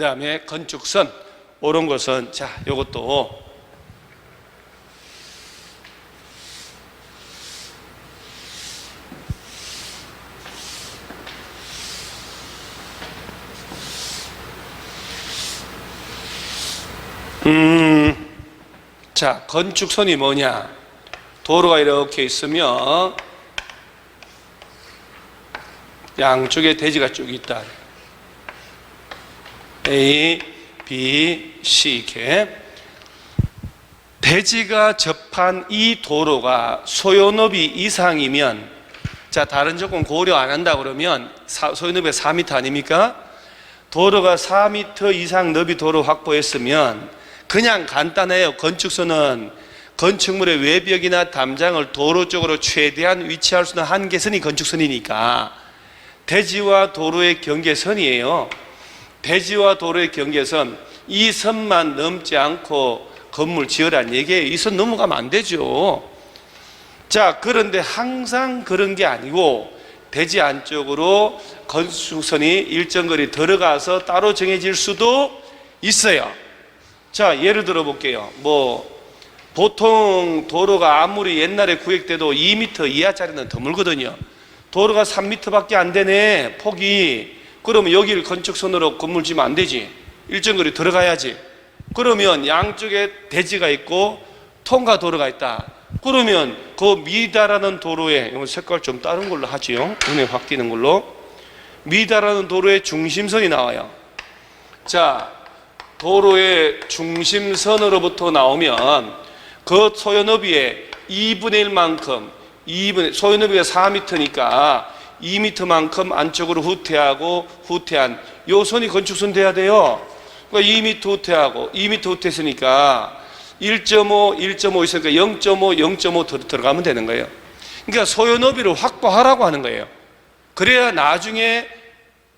그 다음에 건축선, 옳은 것은, 자, 요것도 자, 건축선이 뭐냐? 도로가 이렇게 있으면 양쪽에 대지가 쭉 있다. A, B, C 이렇게 대지가 접한 이 도로가 소요너비 이상이면, 자, 다른 조건 고려 안 한다 그러면 소요너비가 4m 아닙니까? 도로가 4m 이상 너비 도로 확보했으면 그냥 간단해요. 건축선은 건축물의 외벽이나 담장을 도로 쪽으로 최대한 위치할 수 있는 한계선이 건축선이니까 대지와 도로의 경계선이에요. 대지와 도로의 경계선, 이 선만 넘지 않고 건물 지으란 얘기예요. 이 선 넘어가면 안 되죠. 자, 그런데 항상 그런 게 아니고 대지 안쪽으로 건축선이 일정 거리 들어가서 따로 정해질 수도 있어요. 자, 예를 들어 볼게요. 보통 도로가 아무리 옛날에 구획돼도 2m 이하짜리는 드물거든요. 도로가 3m 밖에 안 되네, 폭이. 그러면 여기를 건축선으로 건물 지으면 안 되지. 일정 거리 들어가야지. 그러면 양쪽에 대지가 있고 통과 도로가 있다. 그러면 그 미달하는 도로에, 이거 색깔 좀 다른 걸로 하지요. 눈에 확 띄는 걸로. 미달하는 도로의 중심선이 나와요. 자, 도로의 중심선으로부터 나오면 그 소요너비의 2분의 1만큼, 소요너비가 4m니까 2m만큼 안쪽으로 후퇴한 요 선이 건축선 돼야 돼요. 그러니까 2m 후퇴하고 2m 후퇴했으니까 1.5 있으니까 0.5 들어가면 되는 거예요. 그러니까 소요너비를 확보하라고 하는 거예요. 그래야 나중에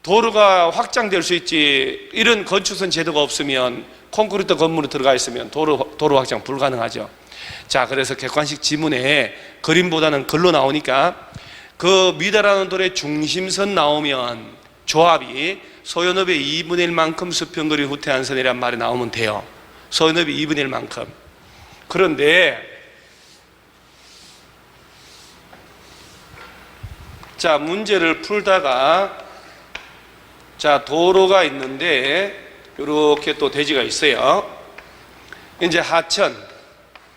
도로가 확장될 수 있지. 이런 건축선 제도가 없으면, 콘크리트 건물이 들어가 있으면 도로 확장 불가능하죠. 자, 그래서 객관식 지문에 그림보다는 글로 나오니까 그 미달하는 도로의 중심선 나오면 조합이 소요너비 2분의 1만큼 수평거리 후퇴한 선이란 말이 나오면 돼요. 소요너비 2분의 1만큼. 그런데 자, 문제를 풀다가, 자, 도로가 있는데 이렇게 또 대지가 있어요. 이제 하천,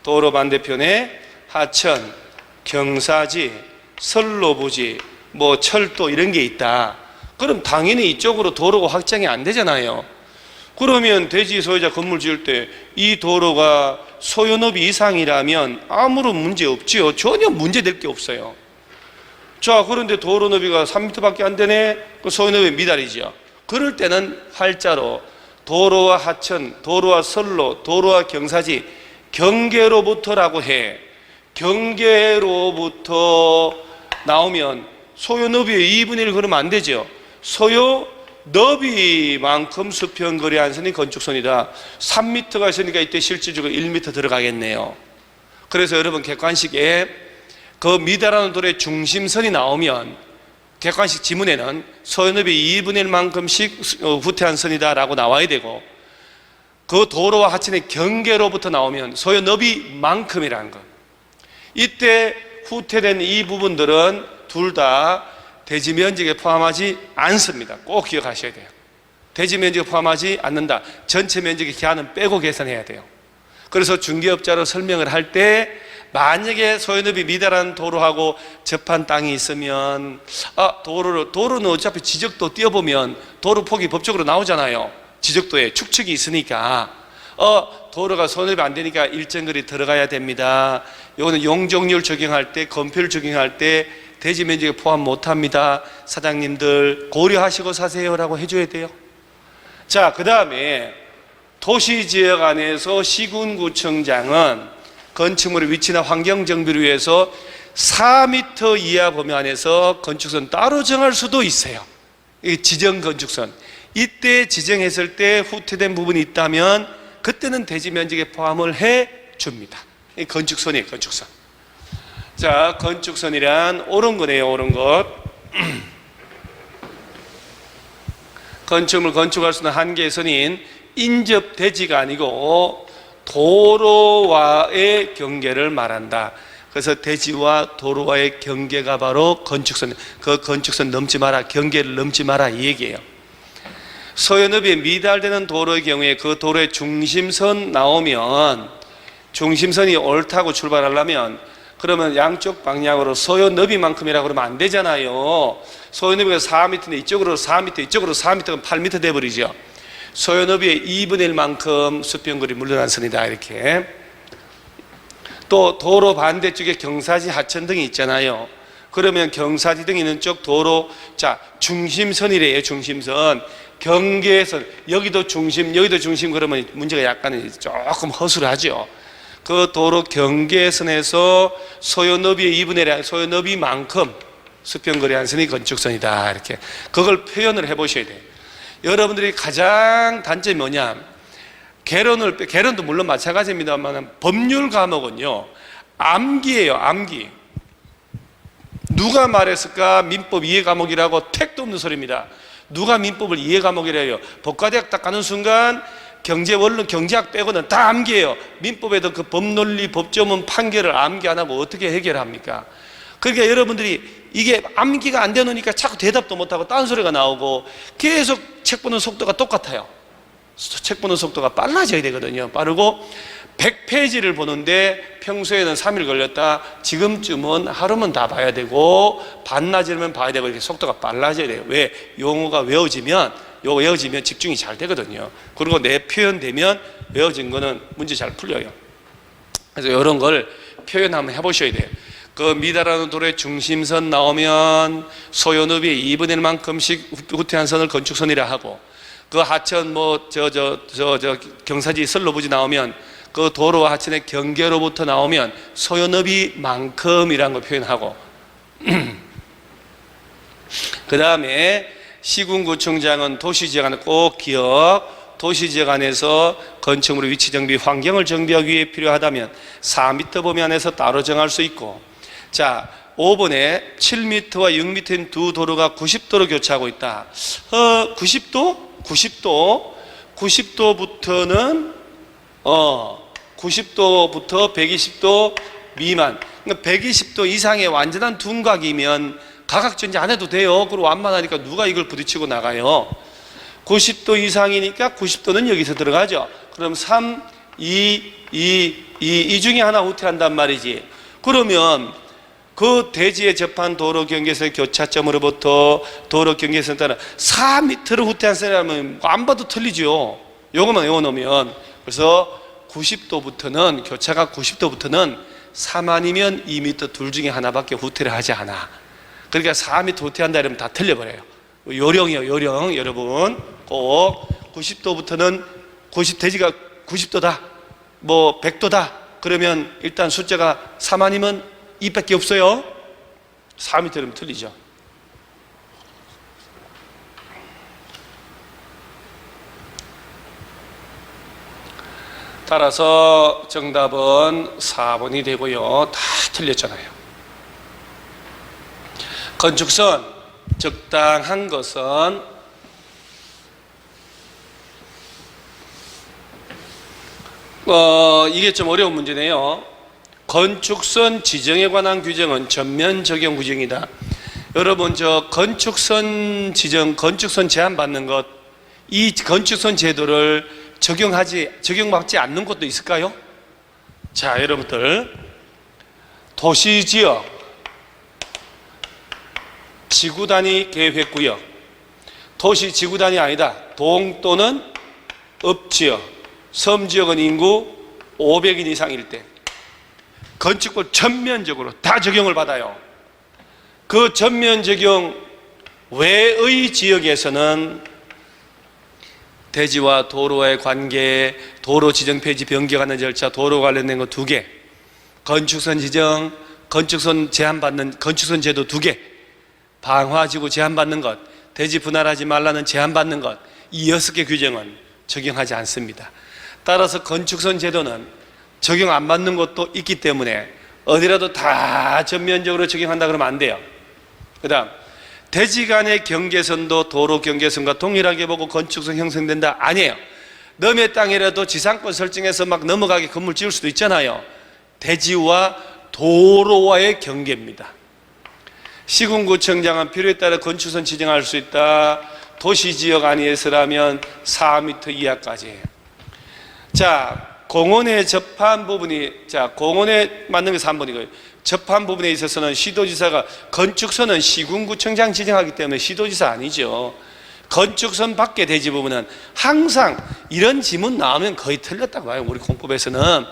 도로 반대편에 하천, 경사지, 선로부지, 철도 이런 게 있다. 그럼 당연히 이쪽으로 도로가 확장이 안 되잖아요. 그러면 대지 소유자 건물 지을 때 이 도로가 소요너비 이상이라면 아무런 문제 없지요. 전혀 문제될 게 없어요. 자, 그런데 도로 너비가 3m밖에 안 되네? 그 소요너비 미달이죠. 그럴 때는 활자로 도로와 하천, 도로와 선로, 도로와 경사지, 경계로부터라고 해. 경계로부터 나오면 소요너비의 2분의 1 그러면 안 되죠. 소요너비만큼 수평거리 한 선이 건축선이다. 3m가 있으니까 이때 실질적으로 1m 들어가겠네요. 그래서 여러분 객관식에 그 미달하는 도로의 중심선이 나오면 객관식 지문에는 소요너비 2분의 1만큼씩 후퇴한 선이다 라고 나와야 되고, 그 도로와 하천의 경계로부터 나오면 소요너비만큼이라는 것. 이때 후퇴된 이 부분들은 둘 다 대지 면적에 포함하지 않습니다. 꼭 기억하셔야 돼요. 대지 면적에 포함하지 않는다. 전체 면적의 기한은 빼고 계산해야 돼요. 그래서 중개업자로 설명을 할 때 만약에 소요너비 미달한 도로하고 접한 땅이 있으면, 도로는 어차피 지적도 띄어보면 도로 폭이 법적으로 나오잖아요. 지적도에 축척이 있으니까 도로가 소요너비 안 되니까 일정 거리 들어가야 됩니다. 이거는 용적률 적용할 때, 건폐율 적용할 때 대지 면적에 포함 못합니다. 사장님들 고려하시고 사세요라고 해줘야 돼요. 자, 그 다음에 도시지역 안에서 시군구청장은 건축물의 위치나 환경 정비를 위해서 4m 이하 범위 안에서 건축선 따로 정할 수도 있어요. 이 지정 건축선. 이때 지정했을 때 후퇴된 부분이 있다면 그때는 대지 면적에 포함을 해 줍니다. 이 건축선이에요, 건축선. 자, 건축선이란 옳은 거네요, 옳은 것. 건축물 건축할 수 있는 한계의 선인 인접 대지가 아니고 도로와의 경계를 말한다. 그래서 대지와 도로와의 경계가 바로 건축선. 그 건축선 넘지 마라, 경계를 넘지 마라, 이 얘기예요. 소연읍이 미달되는 도로의 경우에 그 도로의 중심선 나오면, 중심선이 옳다고 출발하려면 그러면 양쪽 방향으로 소연너비만큼이라고 그러면 안 되잖아요. 소연너비가 4m인데 이쪽으로 4m, 이쪽으로 4m가 8m 돼버리죠. 소연너비의 2분의 1만큼 수평거리 물러난 선이다, 이렇게. 또 도로 반대쪽에 경사지 하천등이 있잖아요. 그러면 경사지 등이 있는 쪽 도로, 자, 중심선이래요. 중심선. 경계선, 여기도 중심, 여기도 중심. 그러면 문제가 약간 조금 허술하죠. 그 도로 경계선에서 소요너비의 2분의 1, 소요너비만큼 수평거리 한 선이 건축선이다, 이렇게. 그걸 표현을 해보셔야 돼요. 여러분들이 가장 단점이 뭐냐, 개론도 물론 마찬가지입니다만 법률 과목은요 암기예요. 암기. 누가 말했을까? 민법 이해 과목이라고 택도 없는 소리입니다. 누가 민법을 이해 과목이래요? 법과대학 딱 가는 순간 경제원론, 경제학 빼고는 다 암기예요. 민법에도 그 법논리, 법조문, 판결을 암기 안 하고 어떻게 해결합니까? 그러니까 여러분들이 이게 암기가 안 되니까 자꾸 대답도 못하고 딴소리가 나오고 계속 책 보는 속도가 똑같아요. 책 보는 속도가 빨라져야 되거든요. 빠르고 100페이지를 보는데 평소에는 3일 걸렸다, 지금쯤은 하루면 다 봐야 되고 반나절이면 봐야 되고, 이렇게 속도가 빨라져야 돼요. 왜? 용어가 외워지면 집중이 잘 되거든요. 그리고 내 표현되면 외워진 거는 문제 잘 풀려요. 그래서 이런 걸 표현 한번 해보셔야 돼요. 그 미달하는 도로의 중심선 나오면 소요너비의 2분의 1만큼씩 후퇴한 선을 건축선이라 하고, 그 하천 경사지 선로부지 나오면 그 도로와 하천의 경계로부터 나오면 소요너비만큼이라는 걸 표현하고 그 다음에 시군구청장은 도시지역 꼭 기억, 도시지역 안에서 건축물의 위치 정비, 환경을 정비하기 위해 필요하다면 4m 범위 안에서 따로 정할 수 있고, 자 5번에 7m와 6m인 두 도로가 90도로 교차하고 있다. 90도부터는 90도부터 120도 미만, 그러니까 120도 이상의 완전한 둔각이면 가각전지 안 해도 돼요. 그리고 완만하니까 누가 이걸 부딪히고 나가요. 90도 이상이니까 90도는 여기서 들어가죠. 그럼 3, 2 중에 하나 후퇴한단 말이지. 그러면 그 대지에 접한 도로 경계선의 교차점으로부터 도로 경계선에 따라 4m를 후퇴한 사람은 안 봐도 틀리죠. 요것만 외워놓으면. 그래서 90도부터는, 교차가 90도부터는 3 아니면 2m 둘 중에 하나밖에 후퇴를 하지 않아. 그러니까 4m 후퇴한다 이러면 다 틀려버려요. 요령이에요, 요령. 여러분 꼭 90도부터는 대지가 90도다, 뭐 100도다 그러면 일단 숫자가 3 아니면 2밖에 없어요. 4m면 틀리죠. 따라서 정답은 4번이 되고요. 다 틀렸잖아요. 건축선 적당한 것은 이게 좀 어려운 문제네요. 건축선 지정에 관한 규정은 전면 적용 규정이다. 여러분 저 건축선 지정, 건축선 제한 받는 것, 이 건축선 제도를 적용받지 않는 곳도 있을까요? 자, 여러분들 도시지역, 지구단위 계획구역, 도시지구단위 아니다, 동 또는 읍지역, 섬지역은 인구 500인 이상일 때 건축법 전면적으로 다 적용을 받아요. 그 전면 적용 외의 지역에서는 대지와 도로와의 관계, 도로 지정 폐지 변경하는 절차, 도로 관련된 거 2개, 건축선 지정, 건축선 제한받는 건축선 제도 2개, 방화지구 제한받는 것, 대지 분할하지 말라는 제한받는 것, 이 6개 규정은 적용하지 않습니다. 따라서 건축선 제도는 적용 안 받는 것도 있기 때문에 어디라도 다 전면적으로 적용한다 그러면 안 돼요. 그 다음 대지 간의 경계선도 도로 경계선과 동일하게 보고 건축선 형성된다? 아니에요. 남의 땅이라도 지상권 설정해서 막 넘어가게 건물 지을 수도 있잖아요. 대지와 도로와의 경계입니다. 시군구청장은 필요에 따라 건축선 지정할 수 있다. 도시지역 안에서라면 4m 이하까지 해요. 자, 공원에 접한 부분이, 자, 공원에 맞는 게 3번이고요. 접한 부분에 있어서는 시도지사가, 건축선은 시군구청장 지정하기 때문에 시도지사 아니죠. 건축선 밖의 대지 부분은 항상 이런 지문 나오면 거의 틀렸다고 봐요, 우리 공법에서는.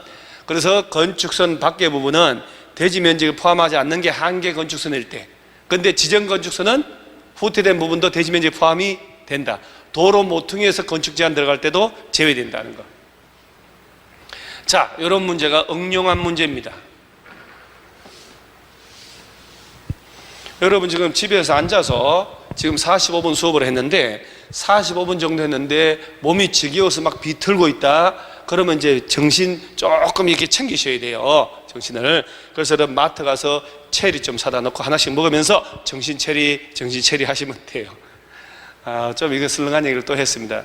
그래서 건축선 밖의 부분은 대지 면적을 포함하지 않는 게 한계 건축선일 때, 근데 지정 건축선은 후퇴된 부분도 대지 면적에 포함이 된다. 도로 모퉁이에서 건축 제한 들어갈 때도 제외된다는 거. 자, 이런 문제가 응용한 문제입니다. 여러분 지금 집에서 앉아서 지금 45분 수업을 했는데 45분 정도 했는데 몸이 지겨워서 막 비틀고 있다. 그러면 이제 정신 조금 이렇게 챙기셔야 돼요. 정신을. 그래서 여러분 마트 가서 체리 좀 사다 놓고 하나씩 먹으면서 정신 체리 하시면 돼요. 좀 이거 슬렁한 얘기를 또 했습니다.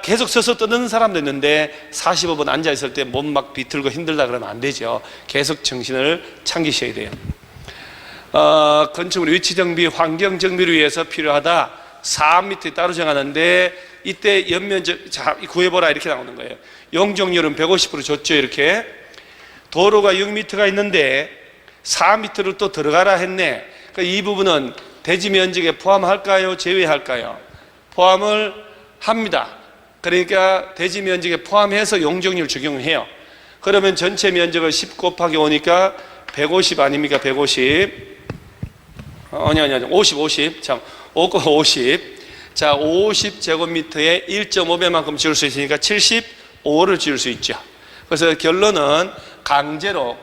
계속 서서 떠드는 사람도 있는데 45분 앉아 있을 때 몸 막 비틀고 힘들다 그러면 안 되죠. 계속 정신을 챙기셔야 돼요. 건축물 위치 정비, 환경 정비를 위해서 필요하다. 4m 따로 정하는데 이때 연면적, 자, 구해보라 이렇게 나오는 거예요. 용적률은 150% 줬죠. 이렇게 도로가 6m가 있는데 4m를 또 들어가라 했네. 그러니까 이 부분은 대지 면적에 포함할까요? 제외할까요? 포함을 합니다. 그러니까 대지 면적에 포함해서 용적률 적용해요. 그러면 전체 면적을 10 곱하기 5니까 150 아닙니까? 150. 아니 50. 참, 50. 자, 50제곱미터에 1.5배만큼 지을 수 있으니까 75를 지을 수 있죠. 그래서 결론은 강제로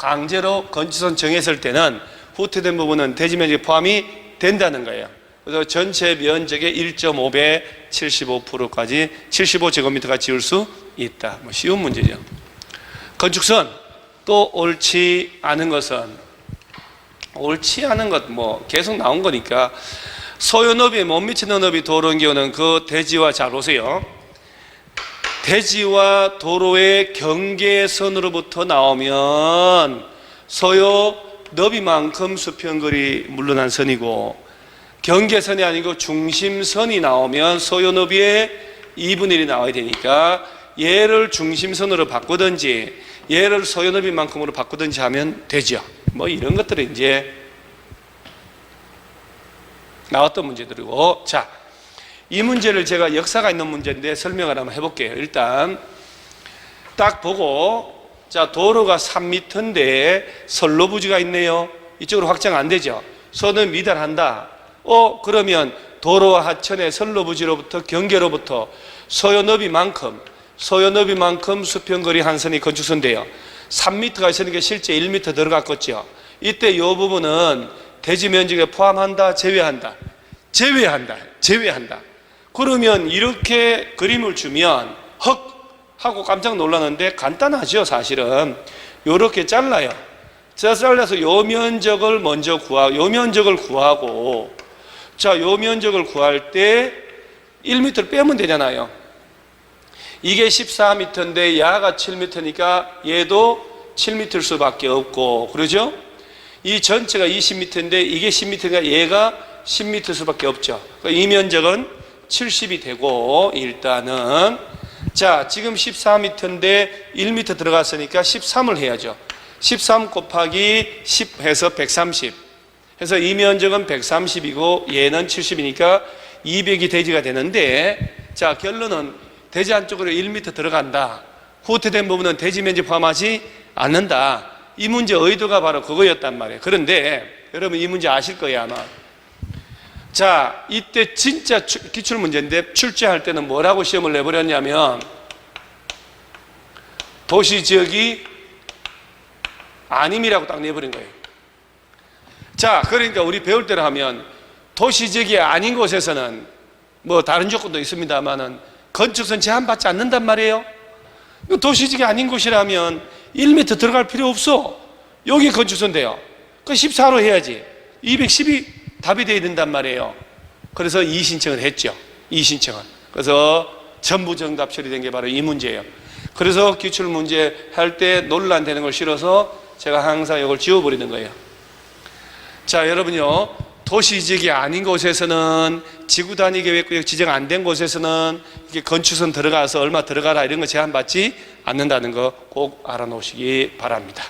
건축선 정했을 때는 후퇴된 부분은 대지 면적에 포함이 된다는 거예요. 그래서 전체 면적의 1.5배 75%까지 75제곱미터가 지을 수 있다. 뭐 쉬운 문제죠. 건축선 또 옳지 않은 것은, 옳지 않은 것 뭐 계속 나온 거니까, 소요 너비에 못 미치는 너비 도로인 경우는 그 대지와, 잘 보세요. 대지와 도로의 경계선으로부터 나오면 소요 너비만큼 수평거리 물러난 선이고, 경계선이 아니고 중심선이 나오면 소요 너비의 2분의 1이 나와야 되니까 얘를 중심선으로 바꾸든지 얘를 소요 너비만큼으로 바꾸든지 하면 되죠. 뭐 이런 것들이 이제 나왔던 문제들이고, 자, 이 문제를 제가 역사가 있는 문제인데 설명을 한번 해볼게요. 일단 딱 보고, 자, 도로가 3m인데 선로 부지가 있네요. 이쪽으로 확장 안 되죠. 선을 미달한다. 그러면 도로와 하천의 선로 부지로부터 경계로부터 소요 너비만큼 수평거리 한 선이 건축선 돼요. 3m가 있으니까 실제 1m 들어갔겠죠. 이때 이 부분은 대지 면적에 포함한다, 제외한다. 그러면 이렇게 그림을 주면 헉 하고 깜짝 놀랐는데 간단하죠. 사실은 이렇게 잘라요. 잘라서 요 면적을 먼저 요 면적을 구하고, 자, 요 면적을 구할 때 1m를 빼면 되잖아요. 이게 14m인데 야가 7m니까 얘도 7m일 수밖에 없고, 그러죠? 이 전체가 20m인데 이게 10m니까 얘가 10m일 수밖에 없죠. 그러니까 이 면적은 70이 되고, 일단은 자, 지금 14m인데 1m 들어갔으니까 13을 해야죠. 13 곱하기 10 해서 130 해서 이 면적은 130이고 얘는 70이니까 200이 대지가 되는데, 자, 결론은 대지 안쪽으로 1m 들어간다. 후퇴된 부분은 대지 면적 포함하지 않는다. 이 문제 의도가 바로 그거였단 말이에요. 그런데 여러분 이 문제 아실 거예요, 아마. 자, 이때 진짜 기출문제인데 출제할 때는 뭐라고 시험을 내버렸냐면 도시지역이 아님이라고 딱 내버린 거예요. 자, 그러니까 우리 배울 때로 하면 도시지역이 아닌 곳에서는 뭐 다른 조건도 있습니다만은 건축선 제한받지 않는단 말이에요. 도시지역이 아닌 곳이라면 1m 들어갈 필요 없어. 여기 건축선 돼요. 그 14로 해야지. 210이 답이 돼야 된단 말이에요. 그래서 이의신청을 했죠. 이의신청을. 그래서 전부 정답 처리된 게 바로 이 문제예요. 그래서 기출문제 할 때 논란되는 걸 싫어서 제가 항상 이걸 지워버리는 거예요. 자, 여러분요, 도시지역이 아닌 곳에서는, 지구단위계획구역 지정 안 된 곳에서는 이렇게 건축선 들어가서 얼마 들어가라 이런 거 제한받지 않는다는 거 꼭 알아놓으시기 바랍니다.